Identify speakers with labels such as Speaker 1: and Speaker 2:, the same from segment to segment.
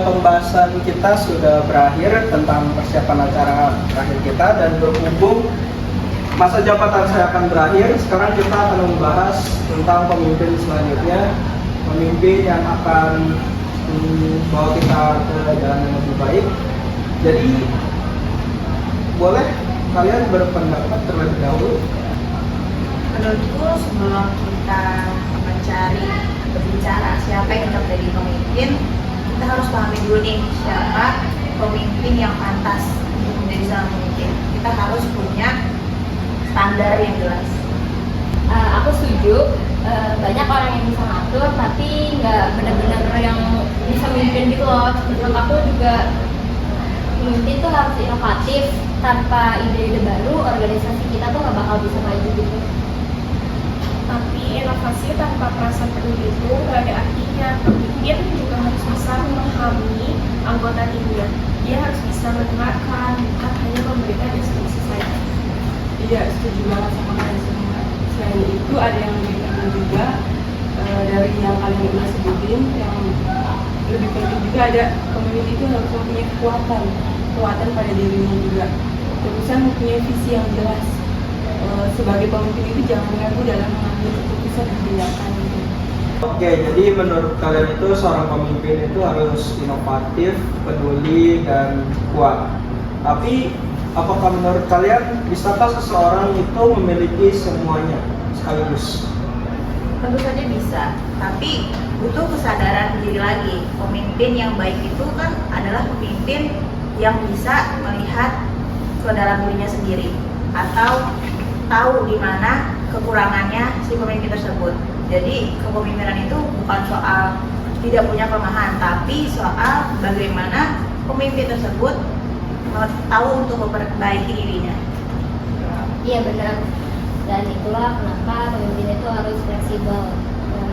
Speaker 1: pembahasan kita sudah berakhir tentang persiapan acara terakhir kita, dan berhubung masa jabatan saya akan berakhir, sekarang kita akan membahas tentang pemimpin selanjutnya, pemimpin yang akan membawa kita ke jalan yang lebih baik. Jadi boleh kalian berpendapat terlebih dahulu.
Speaker 2: Menurutku sebelum kita mencari berbicara siapa yang tetap jadi pemimpin, kita harus pahami dulu nih siapa pemimpin yang pantas untuk menjadi seorang pemimpin. Kita harus punya standar yang jelas.
Speaker 3: Aku setuju, banyak orang yang bisa ngatur tapi nggak benar-benar yang bisa memimpin gitu loh. Menurut aku juga pemimpin tuh harus inovatif. Tanpa ide-ide baru, organisasi kita tuh nggak bakal bisa maju gitu.
Speaker 4: Tapi inovasi tanpa perasaan peduli itu nggak ada artinya. Pemimpin juga harus bisa memahami anggota timnya. Dia harus bisa mendengarkan, bukan hanya memberikan instruksi saja.
Speaker 5: Iya, setuju banget sama kalian semua. Selain itu ada yang lebih penting juga dari yang kalian udah sebutin, yang lebih penting juga ada pemimpin itu harus mempunyai kekuatan pada dirinya juga. Terusan mempunyai visi yang jelas. Sebagai pemimpin itu jangan ragu dalam mengambil keputusan dan tindakan gitu.
Speaker 1: Oke, jadi menurut kalian itu seorang pemimpin itu harus inovatif, peduli, dan kuat. Tapi apakah menurut kalian bisakah seseorang itu memiliki semuanya sekaligus?
Speaker 2: Tentu saja bisa, tapi butuh kesadaran diri lagi. Pemimpin yang baik itu kan adalah pemimpin yang bisa melihat ke dalam dirinya sendiri atau tahu di mana kekurangannya si pemimpin tersebut. Jadi kepemimpinan itu bukan soal tidak punya kelemahan, tapi soal bagaimana pemimpin tersebut tahu untuk memperbaiki dirinya.
Speaker 3: Iya benar. Dan itulah kenapa pemimpin itu harus fleksibel.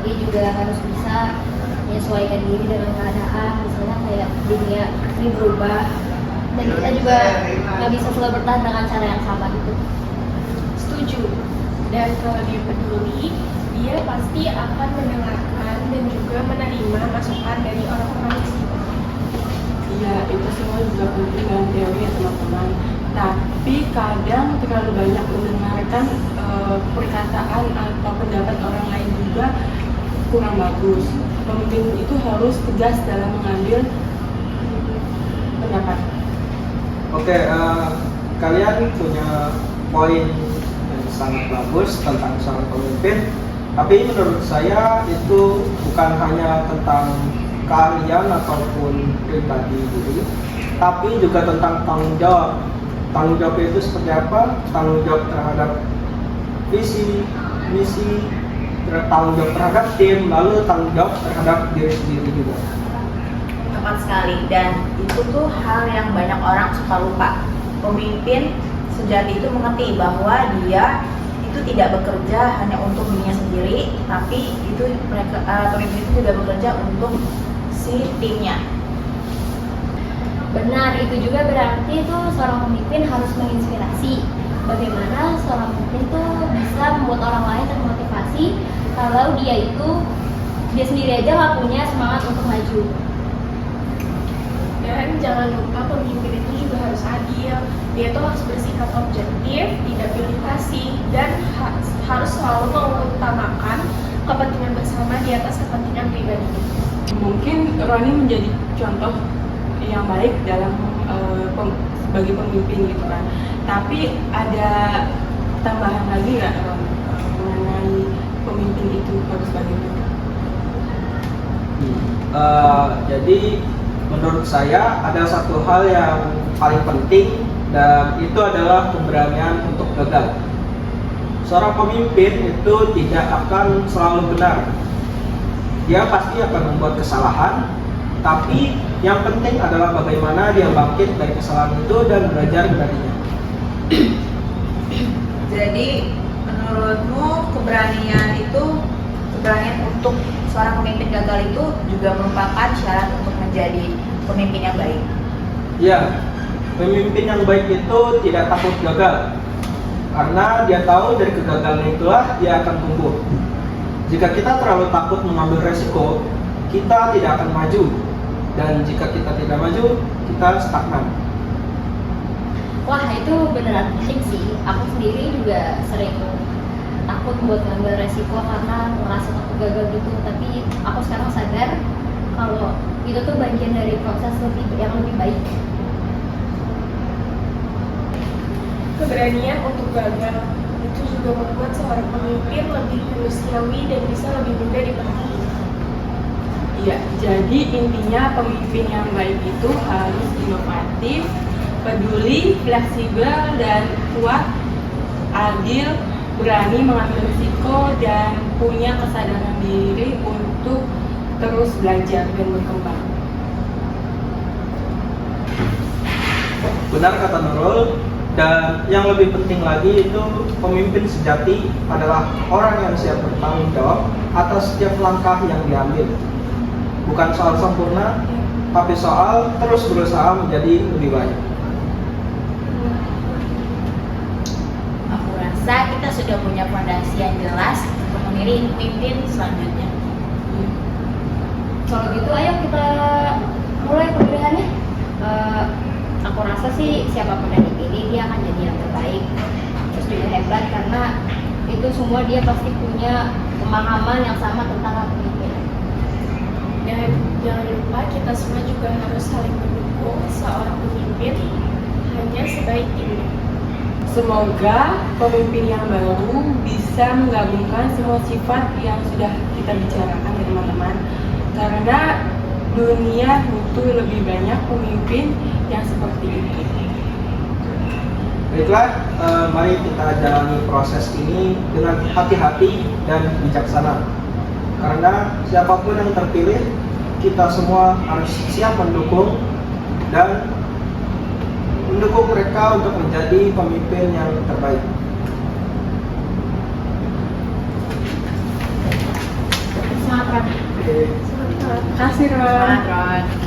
Speaker 3: Dia juga harus bisa menyesuaikan diri dengan keadaan, misalnya kayak dunia ini berubah, dan kita juga nggak bisa selalu bertahan dengan cara yang sama gitu.
Speaker 4: Setuju. Dan kalau dia peduli, dia pasti akan mendengarkan dan juga menerima masukan dari orang-orang di sekitar.
Speaker 5: Iya, itu semua juga penting dalam teori ya teman-teman. Tapi kadang terlalu banyak mendengarkan perkataan atau pendapat orang lain juga kurang bagus. Pemimpin itu harus tegas dalam mengambil pendapat.
Speaker 1: Oke, kalian punya poin yang sangat bagus tentang seorang pemimpin. Tapi menurut saya itu bukan hanya tentang keahlian ataupun pribadi diri, tapi juga tentang tanggung jawab. Tanggung jawab itu seperti apa? Tanggung jawab terhadap visi, misi, tanggung jawab terhadap tim, lalu tanggung jawab terhadap diri sendiri juga.
Speaker 2: Tepat sekali, dan itu tuh hal yang banyak orang suka lupa. Pemimpin sejati itu mengerti bahwa dia itu tidak bekerja hanya untuk dirinya sendiri, tapi itu pemimpin itu juga bekerja untuk si timnya.
Speaker 3: Benar, itu juga berarti itu seorang pemimpin harus menginspirasi. Bagaimana seorang pemimpin itu bisa membuat orang lain termotivasi kalau dia sendiri aja nggak punya semangat untuk maju.
Speaker 4: Dan jangan lupa pemimpin itu juga harus adil. Dia tuh harus bersikap objektif, tidak pilih kasih, dan harus selalu mengutamakan kepentingan bersama di atas kepentingan pribadi.
Speaker 5: Mungkin Roni menjadi contoh yang baik dalam sebagai pemimpin gitu kan. Tapi ada tambahan lagi nggak Ron mengenai pemimpin itu harus bagaimana?
Speaker 1: Jadi menurut saya ada satu hal yang paling penting, dan itu adalah keberanian untuk gagal. Seorang pemimpin itu tidak akan selalu benar. Dia pasti akan membuat kesalahan, tapi yang penting adalah bagaimana dia bangkit dari kesalahan itu dan belajar darinya.
Speaker 2: Jadi menurutmu keberanian untuk seorang pemimpin gagal itu juga merupakan syarat untuk menjadi pemimpin yang baik?
Speaker 1: Ya, pemimpin yang baik itu tidak takut gagal, karena dia tahu dari kegagalan itulah dia akan tumbuh. Jika kita terlalu takut mengambil resiko, kita tidak akan maju. dan jika kita tidak maju, kita stagnan.
Speaker 3: Wah, itu beneran penting sih. Aku sendiri juga sering takut buat ngambil resiko karena merasa takut gagal gitu. Tapi aku sekarang sadar kalau itu tuh bagian dari proses yang lebih baik.
Speaker 4: Keberanian untuk gagal itu juga membuat seorang pemimpin lebih manusiawi dan bisa lebih mudah dipengaruhi.
Speaker 5: Iya, jadi intinya pemimpin yang baik itu harus inovatif, peduli, fleksibel, dan kuat, adil, berani mengambil risiko, dan punya kesadaran diri untuk terus belajar dan berkembang.
Speaker 1: Benar kata Nurul, dan yang lebih penting lagi itu pemimpin sejati adalah orang yang siap bertanggung jawab atas setiap langkah yang diambil. Bukan soal sempurna, tapi soal terus berusaha menjadi lebih baik.
Speaker 2: Aku rasa kita sudah punya fondasi yang jelas untuk memilih pemimpin selanjutnya.
Speaker 3: Kalau gitu ayo kita mulai pemilihannya. Aku rasa sih siapapun yang dipilih dia akan jadi yang terbaik. Terus juga hebat karena itu semua dia pasti punya pemahaman yang sama tentang kepemimpinan.
Speaker 4: Dan jangan lupa kita semua juga harus saling mendukung seorang pemimpin hanya sebaik ini.
Speaker 5: Semoga pemimpin yang baru bisa menggabungkan semua sifat yang sudah kita bicarakan ya teman-teman. Karena dunia butuh lebih banyak pemimpin yang seperti ini.
Speaker 1: Baiklah, mari kita jalani proses ini dengan hati-hati dan bijaksana. Karena siapapun yang terpilih, kita semua harus siap mendukung dan mendukung mereka untuk menjadi pemimpin yang terbaik.
Speaker 2: Semangat, Ron.
Speaker 1: Oke.
Speaker 5: Terima kasih, Ron.
Speaker 2: Semangat, Ron.